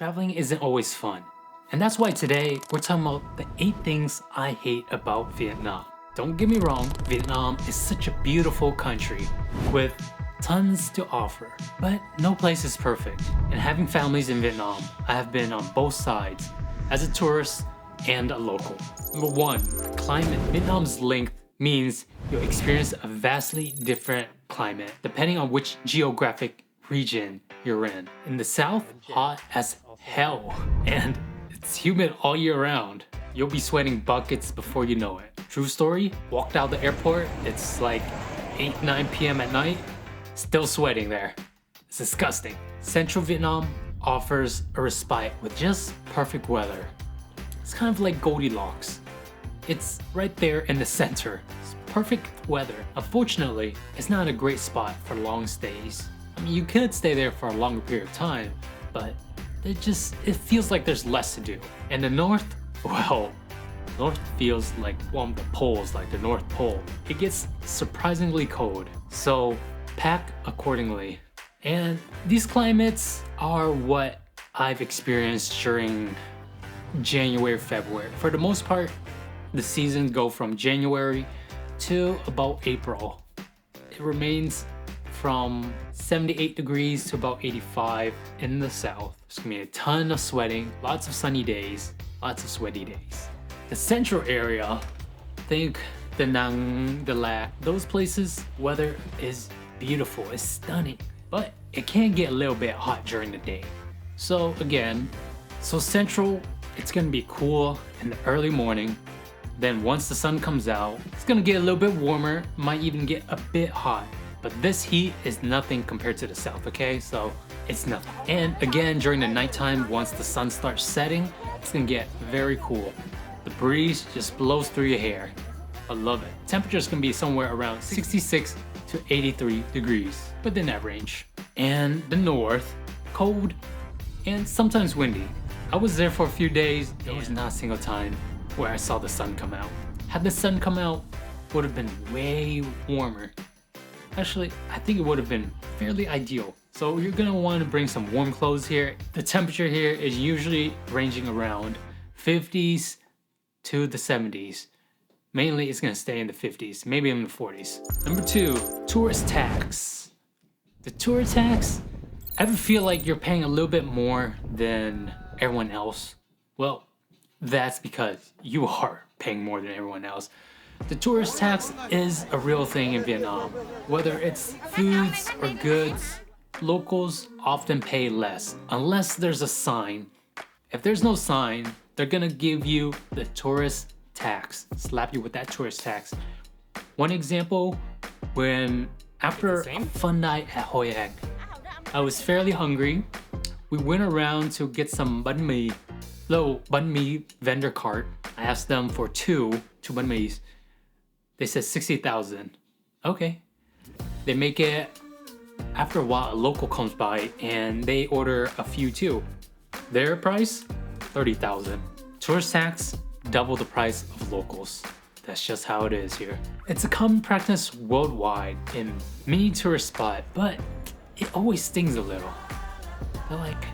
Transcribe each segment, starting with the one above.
traveling isn't always fun. And that's why today we're talking about the 8 things I hate about Vietnam. Don't get me wrong, Vietnam is such a beautiful country with tons to offer, but no place is perfect. And having families in Vietnam, I have been on both sides, as a tourist and a local. Number 1, the climate. Vietnam's length means you'll experience a vastly different climate depending on which geographic region you're in. In the south, hot as hell, and it's humid all year round. You'll be sweating buckets before you know it. True story, walked out the airport, it's like 8-9 p.m. at night, still sweating there. It's disgusting. Central Vietnam offers a respite with just perfect weather. It's kind of like Goldilocks. It's right there in the center. It's perfect weather. Unfortunately, it's not a great spot for long stays. I mean, you could stay there for a longer period of time, but it feels like there's less to do. In the north, well, north feels like one of the poles, like the North Pole. It gets surprisingly cold, so pack accordingly. And these climates are what I've experienced during January, February. For the most part, the seasons go from January to about April. It remains from 78 degrees to about 85 in the south. There's gonna be a ton of sweating, lots of sunny days, lots of sweaty days. The central area, think Da Nang, Da Lat, those places, weather is beautiful, it's stunning, but it can get a little bit hot during the day. So central, it's gonna be cool in the early morning. Then once the sun comes out, it's gonna get a little bit warmer, might even get a bit hot. But this heat is nothing compared to the south, okay? So it's nothing. And again, during the nighttime, once the sun starts setting, it's gonna get very cool. The breeze just blows through your hair. I love it. Temperature's gonna be somewhere around 66 to 83 degrees, within that range. And the north, cold and sometimes windy. I was there for a few days, there was not a single time where I saw the sun come out. Had the sun come out, it would have been way warmer. Actually, I think it would have been fairly ideal. So you're gonna want to bring some warm clothes here. The temperature here is usually ranging around 50s to the 70s. Mainly it's gonna stay in the 50s, maybe in the 40s. Number 2, tourist tax. The tourist tax, ever feel like you're paying a little bit more than everyone else? Well, that's because you are paying more than everyone else. The tourist tax is a real thing in Vietnam. Whether it's foods or goods, locals often pay less, unless there's a sign. If there's no sign, they're gonna give you the tourist tax, slap you with that tourist tax. One example, after a fun night at Hoi An, I was fairly hungry. We went around to get some banh mi, little banh mi vendor cart. I asked them for two banh mi's. They said 60,000. Okay. They make it, after a while, a local comes by and they order a few too. Their price, 30,000. Tourist tax, double the price of locals. That's just how it is here. It's a common practice worldwide in many tourist spots, but it always stings a little. They're like,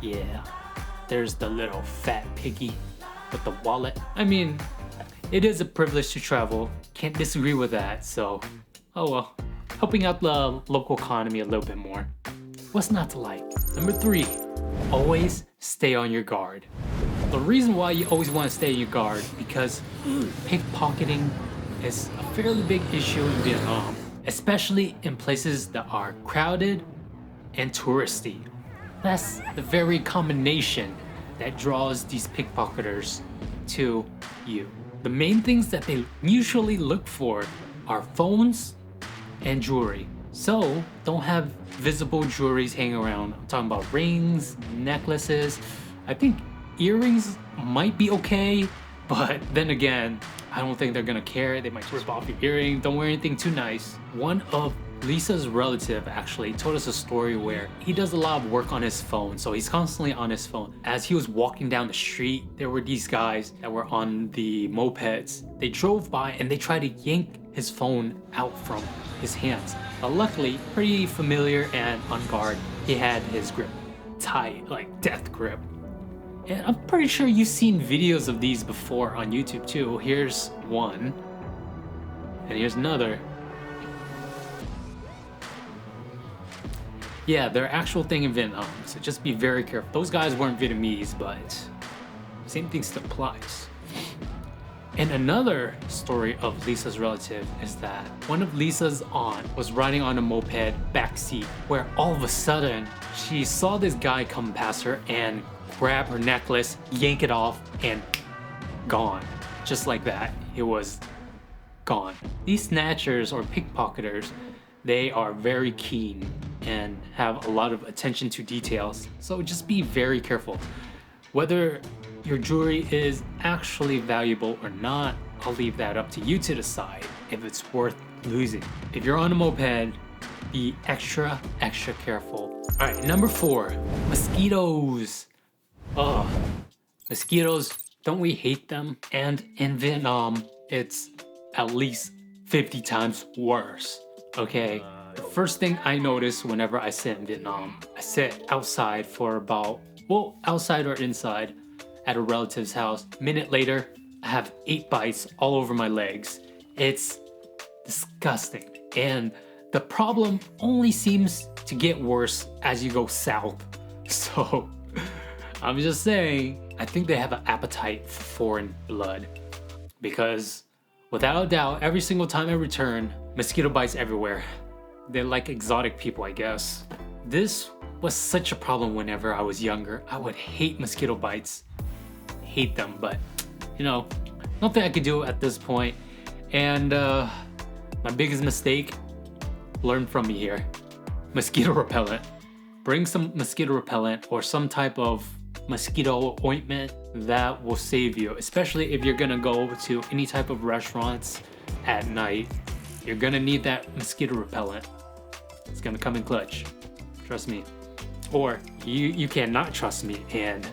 yeah, there's the little fat piggy with the wallet. I mean, it is a privilege to travel. Can't disagree with that, so, oh well. Helping out the local economy a little bit more. What's not to like? Number 3, always stay on your guard. The reason why you always want to stay on your guard because pickpocketing is a fairly big issue in Vietnam, especially in places that are crowded and touristy. That's the very combination that draws these pickpocketers to you. The main things that they usually look for are phones and jewelry. So don't have visible jewelries hanging around. I'm talking about rings, necklaces. I think earrings might be okay, but then again, I don't think they're gonna care. They might rip off your earring. Don't wear anything too nice. One of Lisa's relative actually told us a story where he does a lot of work on his phone, so he's constantly on his phone. As he was walking down the street, there were these guys that were on the mopeds. They drove by and they tried to yank his phone out from his hands. But luckily, pretty familiar and on guard, he had his grip. tight, like death grip. And I'm pretty sure you've seen videos of these before on YouTube too. Here's one, and here's another. Yeah, they're actual thing in Vietnam, so just be very careful. Those guys weren't Vietnamese, but same thing still applies. And another story of Lisa's relative is that one of Lisa's aunt was riding on a moped backseat, where all of a sudden she saw this guy come past her and grab her necklace, yank it off, and gone. Just like that, it was gone. These snatchers or pickpocketers, they are very keen and have a lot of attention to details, so just be very careful. Whether your jewelry is actually valuable or not, I'll leave that up to you to decide if it's worth losing. If you're on a moped, be extra careful. All right, number 4, mosquitoes. Ugh, mosquitoes, don't we hate them? And in Vietnam, it's at least 50 times worse, okay? The first thing I notice whenever I sit in Vietnam, I sit outside for about, well, outside or inside at a relative's house. Minute later, I have 8 bites all over my legs. It's disgusting. And the problem only seems to get worse as you go south. So I'm just saying, I think they have an appetite for foreign blood, because without a doubt, every single time I return, mosquito bites everywhere. They're like exotic people, I guess. This was such a problem whenever I was younger. I would hate mosquito bites. Hate them, but you know, nothing I could do at this point. And my biggest mistake, learn from me here. Mosquito repellent. Bring some mosquito repellent or some type of mosquito ointment that will save you, especially if you're gonna go to any type of restaurants at night. You're gonna need that mosquito repellent. It's gonna come in clutch, trust me. Or you cannot trust me and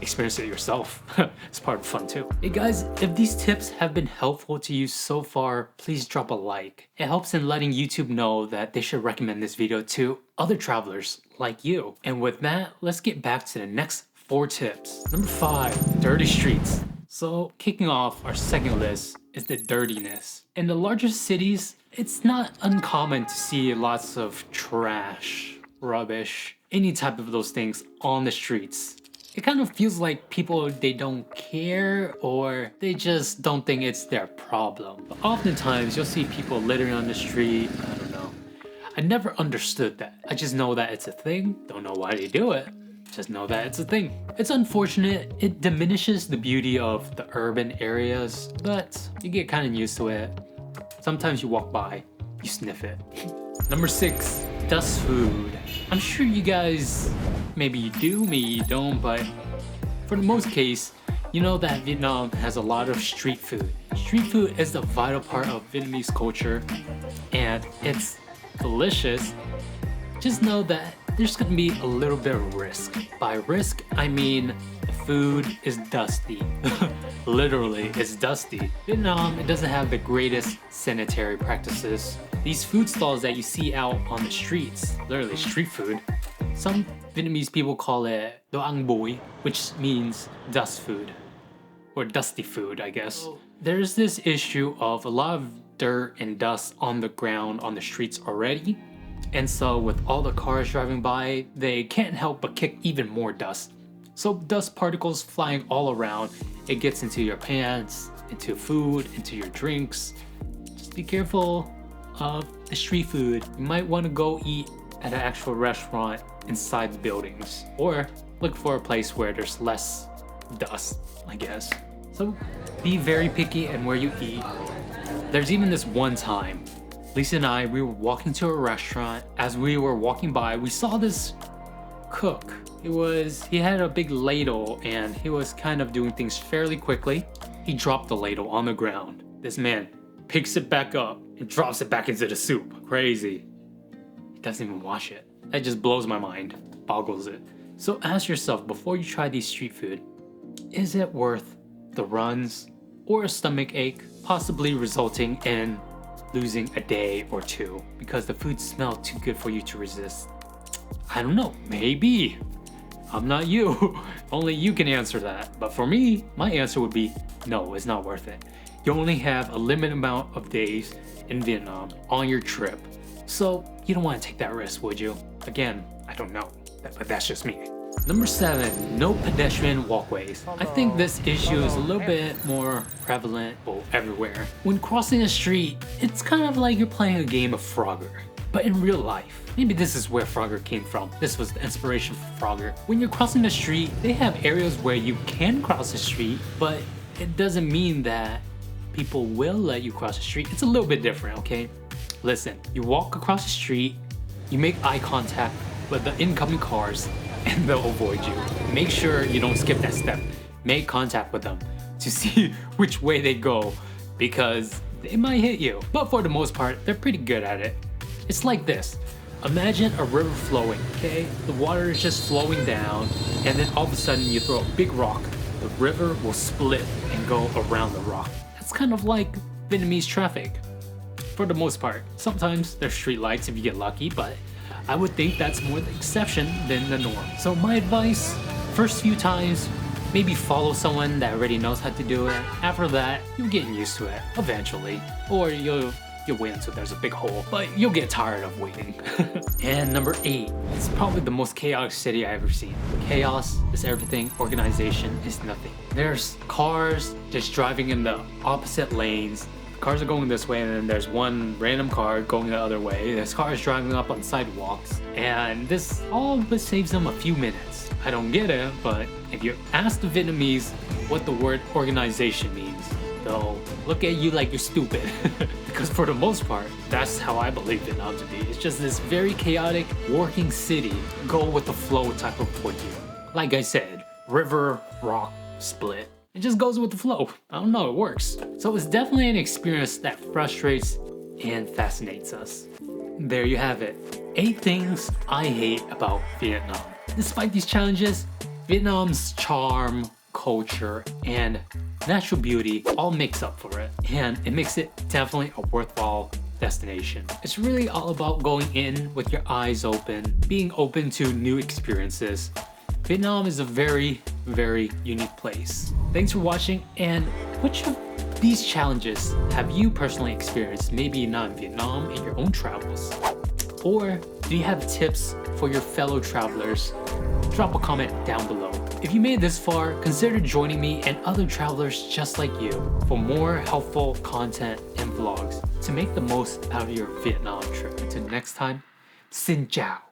experience it yourself. It's part of the fun too. Hey guys, if these tips have been helpful to you so far, please drop a like. It helps in letting YouTube know that they should recommend this video to other travelers like you. And with that, let's get back to the next 4 tips. Number 5, dirty streets. So kicking off our second list is the dirtiness. In the larger cities, it's not uncommon to see lots of trash, rubbish, any type of those things on the streets. It kind of feels like people, they don't care, or they just don't think it's their problem. But oftentimes you'll see people littering on the street. I don't know. I never understood that. I just know that it's a thing. Don't know why they do it. Just know that it's a thing. It's unfortunate. It diminishes the beauty of the urban areas, but you get kind of used to it. Sometimes you walk by, you sniff it. Number 6, dust food. I'm sure you guys, maybe you do, maybe you don't, but for the most case, you know that Vietnam has a lot of street food. Street food is a vital part of Vietnamese culture, and it's delicious. Just know that there's gonna be a little bit of risk. By risk, I mean the food is dusty. Literally, it's dusty. Vietnam, it doesn't have the greatest sanitary practices. These food stalls that you see out on the streets, literally street food, some Vietnamese people call it đồ ăn bụi, which means dust food, or dusty food, I guess. There's this issue of a lot of dirt and dust on the ground on the streets already. And so with all the cars driving by, they can't help but kick even more dust. So dust particles flying all around, it gets into your pants, into food, into your drinks. Just be careful of the street food. You might want to go eat at an actual restaurant inside the buildings, or look for a place where there's less dust, I guess. So be very picky in where you eat. There's even this one time, Lisa and I, we were walking to a restaurant. As we were walking by, we saw this cook. He had a big ladle and he was kind of doing things fairly quickly. He dropped the ladle on the ground. This man picks it back up and drops it back into the soup. Crazy. He doesn't even wash it. That just blows my mind, boggles it. So ask yourself before you try these street food, is it worth the runs or a stomach ache, possibly resulting in losing a day or 2 because the food smelled too good for you to resist? I don't know, maybe. I'm not you. Only you can answer that. But for me, my answer would be no, it's not worth it. You only have a limited amount of days in Vietnam on your trip. So you don't want to take that risk, would you? Again, I don't know, but that's just me. Number 7, no pedestrian walkways. I think this issue is a little bit more prevalent everywhere. When crossing a street, it's kind of like you're playing a game of Frogger, but in real life. Maybe this is where Frogger came from. This was the inspiration for Frogger. When you're crossing the street, they have areas where you can cross the street, but it doesn't mean that people will let you cross the street. It's a little bit different, okay? Listen, you walk across the street, you make eye contact with the incoming cars, and they'll avoid you. Make sure you don't skip that step. Make contact with them to see which way they go, because they might hit you. But for the most part, they're pretty good at it. It's like this. Imagine a river flowing, okay? The water is just flowing down, and then all of a sudden you throw a big rock. The river will split and go around the rock. That's kind of like Vietnamese traffic. For the most part. Sometimes there's street lights if you get lucky, but I would think that's more the exception than the norm. So my advice, first few times, maybe follow someone that already knows how to do it. After that, you'll get used to it eventually. Or you'll wait until there's a big hole, but you'll get tired of waiting. And number 8, it's probably the most chaotic city I've ever seen. Chaos is everything, organization is nothing. There's cars just driving in the opposite lanes. Cars are going this way, and then there's one random car going the other way. There's cars driving up on sidewalks, and this all but saves them a few minutes. I don't get it, but if you ask the Vietnamese what the word organization means, they'll look at you like you're stupid. Because for the most part, that's how I believe Vietnam to be. It's just this very chaotic, working city, go with the flow type of point of view. Like I said, river, rock, split. It just goes with the flow. I don't know, it works. So it's definitely an experience that frustrates and fascinates us. There you have it. 8 things I hate about Vietnam. Despite these challenges, Vietnam's charm, culture, and natural beauty all makes up for it. And it makes it definitely a worthwhile destination. It's really all about going in with your eyes open, being open to new experiences. Vietnam is a very, very unique place. Thanks for watching, and which of these challenges have you personally experienced, maybe not in Vietnam, in your own travels? Or do you have tips for your fellow travelers? Drop a comment down below. If you made this far, consider joining me and other travelers just like you for more helpful content and vlogs to make the most out of your Vietnam trip. Until next time, xin chào.